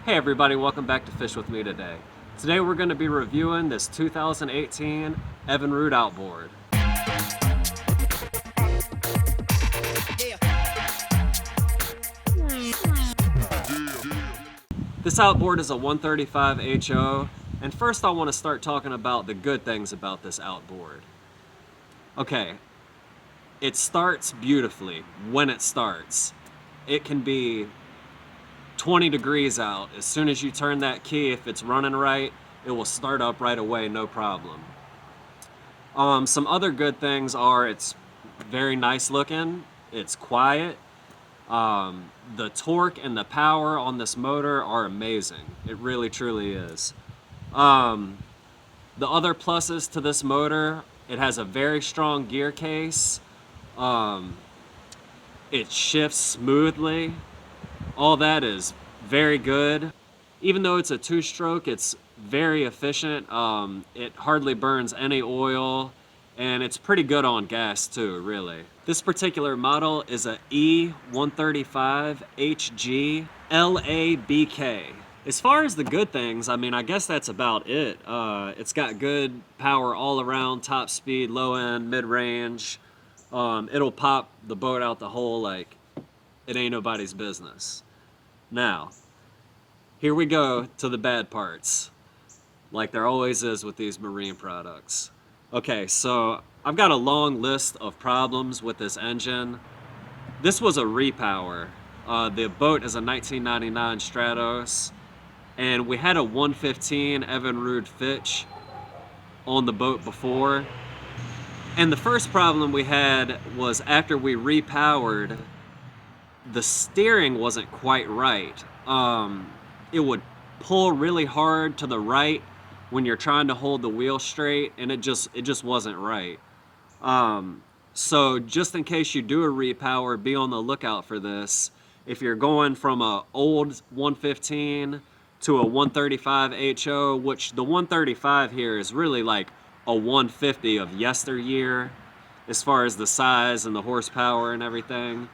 Hey everybody, welcome back to Fish With Me today. Today we're going to be reviewing this 2018 Evinrude outboard. This outboard is a 135 HO, and first I want to start talking about the good things about this outboard. Okay, it starts beautifully when it starts. It can be 20 degrees out. As soon as you turn that key, if it's running right, it will start up right away, no problem. Some other good things are it's very nice looking, it's quiet, the torque and the power on this motor are amazing. It really truly is. The other pluses to this motor, it has a very strong gear case. It shifts smoothly. All that is very good. Even though it's a two-stroke, it's very efficient. It hardly burns any oil, and it's pretty good on gas too, really. This particular model is a E135HG LABK. As far as the good things, I mean, I guess that's about it. It's got good power all around, top speed, low end, mid-range. It'll pop the boat out the hole like it ain't nobody's business. Now, here we go to the bad parts, like there always is with these marine products. Okay, so I've got a long list of problems with this engine. This was a repower. The boat is a 1999 Stratos, and we had a 115 Evinrude Fitch on the boat before. And the first problem we had was after we repowered, the steering wasn't quite right. It would pull really hard to the right when you're trying to hold the wheel straight, and it just wasn't right. So just in case you do a repower, be on the lookout for this. If you're going from a old 115 to a 135 HO, which the 135 here is really like a 150 of yesteryear as far as the size and the horsepower and everything.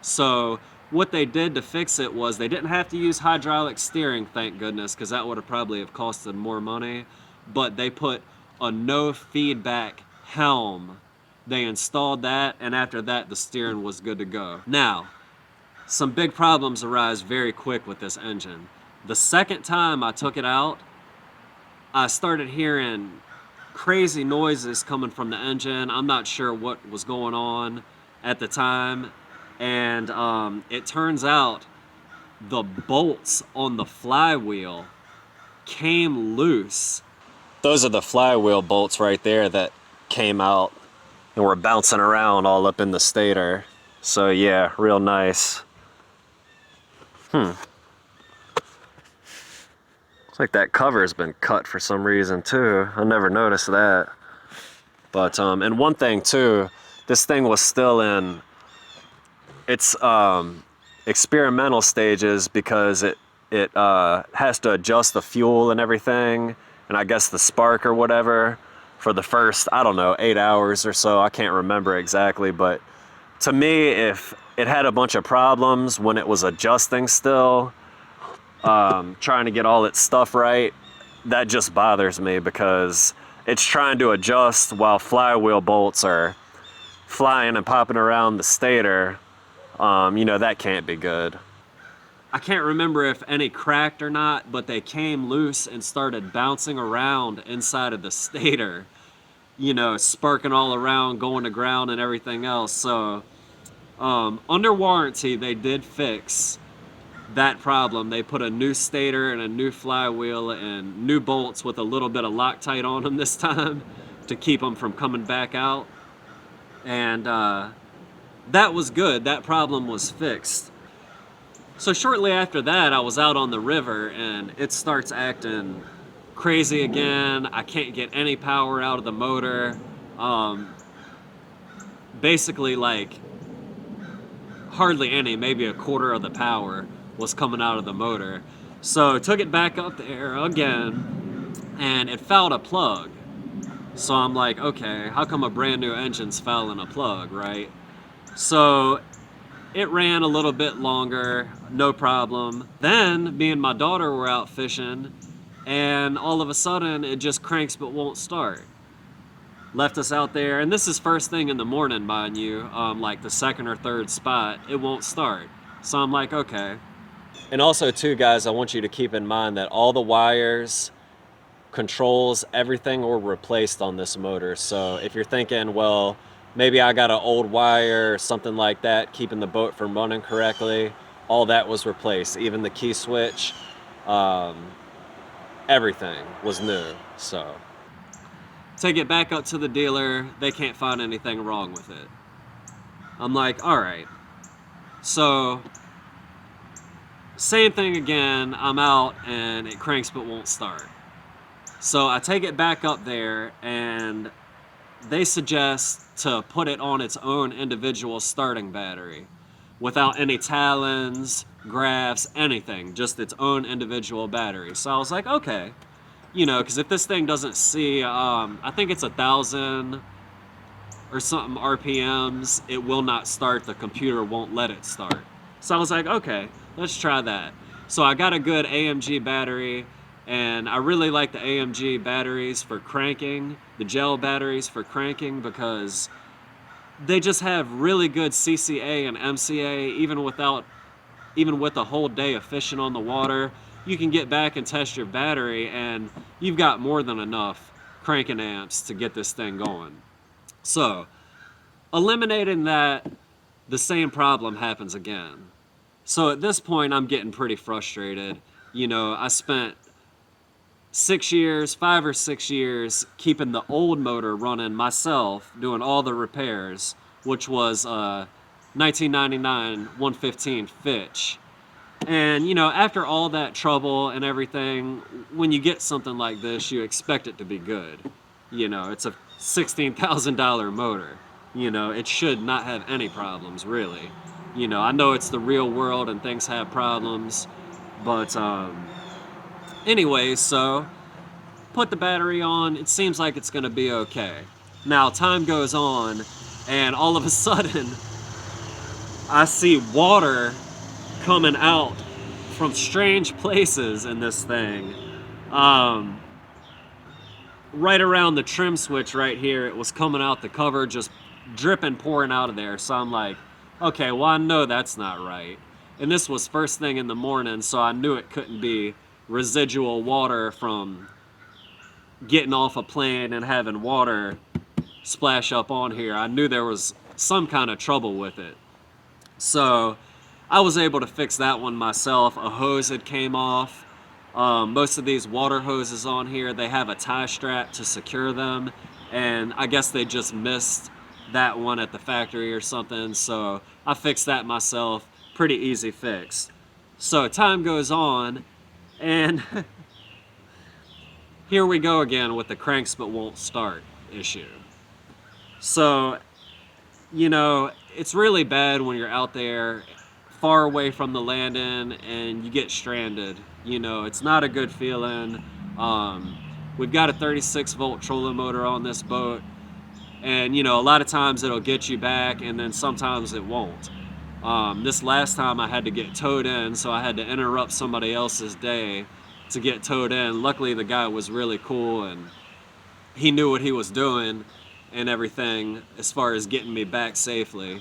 So what they did to fix it was they didn't have to use hydraulic steering, thank goodness, because that would have probably have costed more money. But they put a no feedback helm. They installed that, and after that the steering was good to go. Now, some big problems arise very quick with this engine. The second time I took it out, I started hearing crazy noises coming from the engine. I'm not sure what was going on at the time. And it turns out the bolts on the flywheel came loose. Those are the flywheel bolts right there that came out and were bouncing around all up in the stator. So yeah, real nice. Looks like that cover's been cut for some reason too. I never noticed that. But and one thing too, this thing was still in its experimental stages because it has to adjust the fuel and everything, and I guess the spark or whatever for the first, I don't know, 8 hours or so. I can't remember exactly, but to me, if it had a bunch of problems when it was adjusting still, trying to get all its stuff right, that just bothers me because it's trying to adjust while flywheel bolts are flying and popping around the stator. That can't be good. I can't remember if any cracked or not, but they came loose and started bouncing around inside of the stator, sparking all around, going to ground and everything else. So under warranty, they did fix that problem. They put a new stator and a new flywheel and new bolts with a little bit of Loctite on them this time to keep them from coming back out. And that was good. That problem was fixed. So shortly after that, I was out on the river and it starts acting crazy again. I can't get any power out of the motor. Basically, like, hardly any, maybe a quarter of the power was coming out of the motor. So took it back up there again and it fouled a plug. So I'm like, okay, how come a brand new engine's fouling a plug, right? So It ran a little bit longer, no problem. Then me and my daughter were out fishing, and all of a sudden it just cranks but won't start. Left us out there, and this is first thing in the morning, mind you, like the second or third spot, it won't start. So I'm like, okay. And also, too, guys, I want you to keep in mind that all the wires, controls, everything were replaced on this motor. So if you're thinking, well, maybe I got an old wire or something like that keeping the boat from running correctly, all that was replaced. Even the key switch, um, everything was new. So take it back up to the dealer, they can't find anything wrong with it. I'm like, all right. So same thing again, I'm out and it cranks but won't start. So I take it back up there, and they suggest to put it on its own individual starting battery without any talons, graphs, anything, just its own individual battery. So I was like, okay, you know, because if this thing doesn't see, I think it's 1,000 or something RPMs, it will not start. The computer won't let it start. So I was like, okay, let's try that. So I got a good AMG battery, and I really like the AMG batteries for cranking, the gel batteries for cranking, because they just have really good CCA and MCA, even with a whole day of fishing on the water. You can get back and test your battery, and you've got more than enough cranking amps to get this thing going. So, eliminating that, the same problem happens again. So at this point, I'm getting pretty frustrated. You know, I spent 5 or 6 years, keeping the old motor running myself, doing all the repairs, which was 1999 115 Fitch. And, you know, after all that trouble and everything, when you get something like this, you expect it to be good. You know, it's a $16,000 motor. You know, it should not have any problems, really. You know, I know it's the real world and things have problems, but anyway, so put the battery on. It seems like it's going to be okay. Now, time goes on, and all of a sudden, I see water coming out from strange places in this thing. Right around the trim switch right here, it was coming out the cover, just dripping, pouring out of there. So I'm like, okay, well, I know that's not right. And this was first thing in the morning, so I knew it couldn't be residual water from getting off a plane and having water splash up on here. I knew there was some kind of trouble with it. So I was able to fix that one myself. A hose had came off. Most of these water hoses on here, they have a tie strap to secure them, and I guess they just missed that one at the factory or something, so I fixed that myself. Pretty easy fix. So time goes on, and here we go again with the cranks but won't start issue. So, you know, it's really bad when you're out there far away from the landing and you get stranded. You know, it's not a good feeling. We've got a 36 volt trolling motor on this boat, and you know, a lot of times it'll get you back and then sometimes it won't. This last time I had to get towed in, so I had to interrupt somebody else's day to get towed in. Luckily the guy was really cool and he knew what he was doing and everything as far as getting me back safely.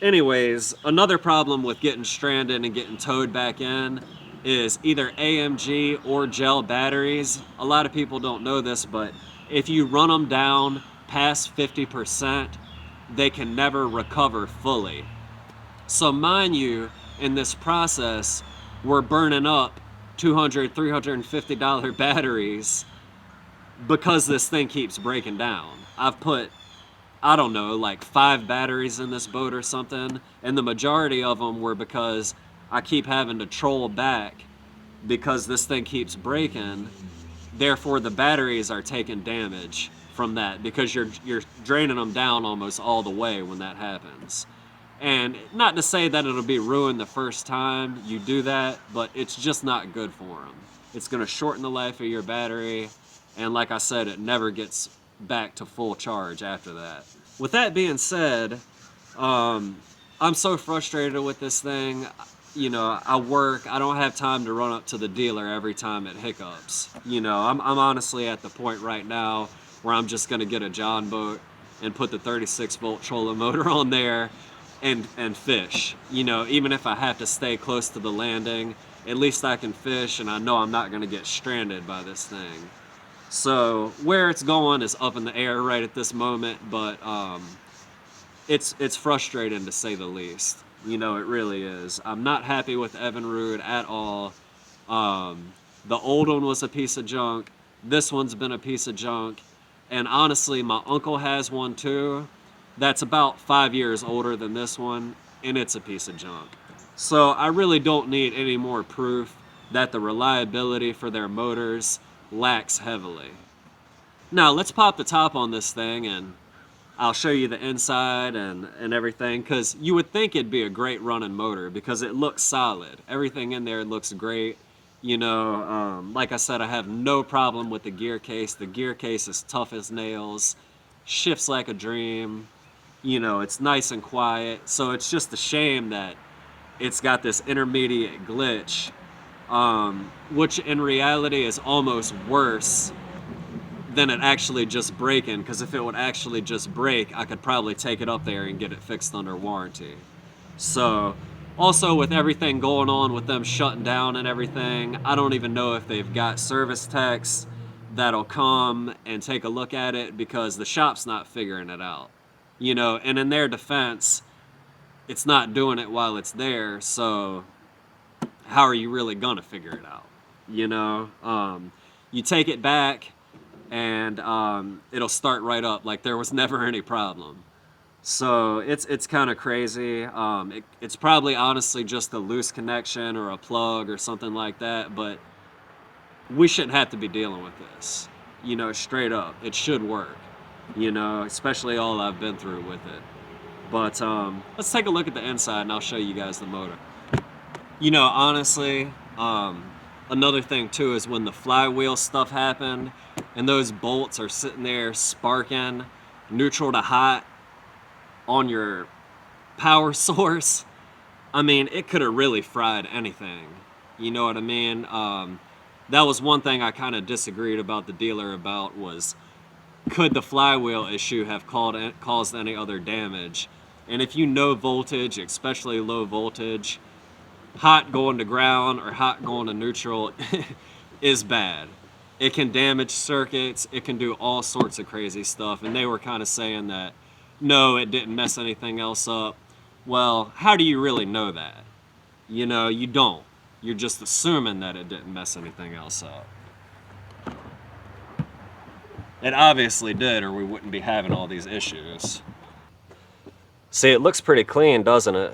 Anyways, another problem with getting stranded and getting towed back in is either AMG or gel batteries. A lot of people don't know this, but if you run them down past 50%, they can never recover fully. So mind you, in this process, we're burning up $200, $350 batteries because this thing keeps breaking down. I've put, I don't know, like 5 batteries in this boat or something, and the majority of them were because I keep having to troll back because this thing keeps breaking. Therefore, the batteries are taking damage from that because you're draining them down almost all the way when that happens. And not to say that it'll be ruined the first time you do that, but it's just not good for them. It's going to shorten the life of your battery, and like I said, it never gets back to full charge after that. With that being said, I'm so frustrated with this thing. You know, I work, I don't have time to run up to the dealer every time it hiccups. You know, I'm honestly at the point right now where I'm just gonna get a John boat and put the 36 volt trolling motor on there and fish. You know, even if I have to stay close to the landing, at least I can fish and I know I'm not gonna get stranded by this thing. So where it's going is up in the air right at this moment, but it's frustrating to say the least. You know, it really is. I'm not happy with Evinrude at all. The old one was a piece of junk. This one's been a piece of junk. And honestly, my uncle has one too. That's about 5 years older than this one, and it's a piece of junk. So I really don't need any more proof that the reliability for their motors lacks heavily. Now let's pop the top on this thing and I'll show you the inside and everything, because you would think it'd be a great running motor because it looks solid. Everything in there looks great. You know, like I said, I have no problem with the gear case. The gear case is tough as nails, shifts like a dream. You know, it's nice and quiet. So it's just a shame that it's got this intermediate glitch, which in reality is almost worse than it actually just breaking, because if it would actually just break, I could probably take it up there and get it fixed under warranty. So, also with everything going on with them shutting down and everything, I don't even know if they've got service techs that'll come and take a look at it because the shop's not figuring it out. You know, and in their defense, it's not doing it while it's there, so how are you really gonna figure it out? You know, you take it back and it'll start right up like there was never any problem. So it's kind of crazy. It's probably honestly just a loose connection or a plug or something like that, but we shouldn't have to be dealing with this. You know, straight up, it should work. You know, especially all I've been through with it. But let's take a look at the inside and I'll show you guys the motor. You know, honestly, another thing too is when the flywheel stuff happened and those bolts are sitting there sparking neutral to hot on your power source, I mean, it could have really fried anything. You know what I mean? That was one thing I kind of disagreed about the dealer about, was could the flywheel issue have caused any other damage? And if you know voltage, especially low voltage, hot going to ground or hot going to neutral is bad. It can damage circuits, it can do all sorts of crazy stuff, and they were kind of saying that no, it didn't mess anything else up. Well, how do you really know that? You know, you don't. You're just assuming that it didn't mess anything else up. It obviously did, or we wouldn't be having all these issues. See, it looks pretty clean, doesn't it?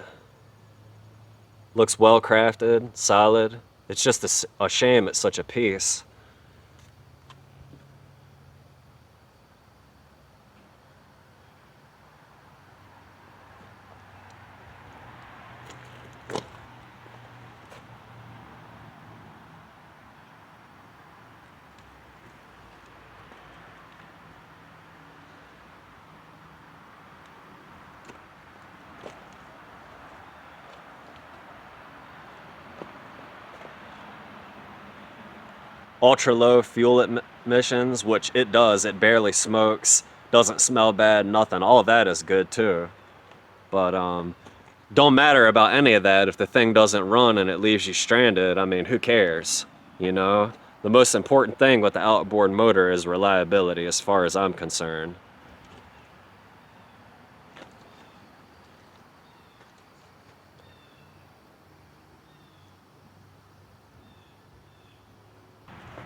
Looks well crafted, solid. It's just a shame it's such a piece. Ultra low fuel emissions, which it does. It barely smokes, doesn't smell bad, nothing. All of that is good too. But don't matter about any of that if the thing doesn't run and it leaves you stranded. I mean, who cares? You know, the most important thing with the outboard motor is reliability, as far as I'm concerned.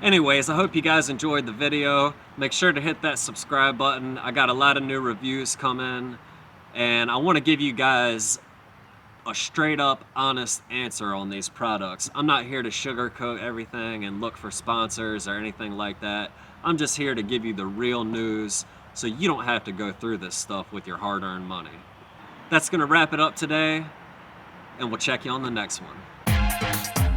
Anyways, I hope you guys enjoyed the video. Make sure to hit that subscribe button. I got a lot of new reviews coming, and I want to give you guys a straight up honest answer on these products. I'm not here to sugarcoat everything and look for sponsors or anything like that. I'm just here to give you the real news so you don't have to go through this stuff with your hard-earned money. That's gonna wrap it up today, and we'll check you on the next one.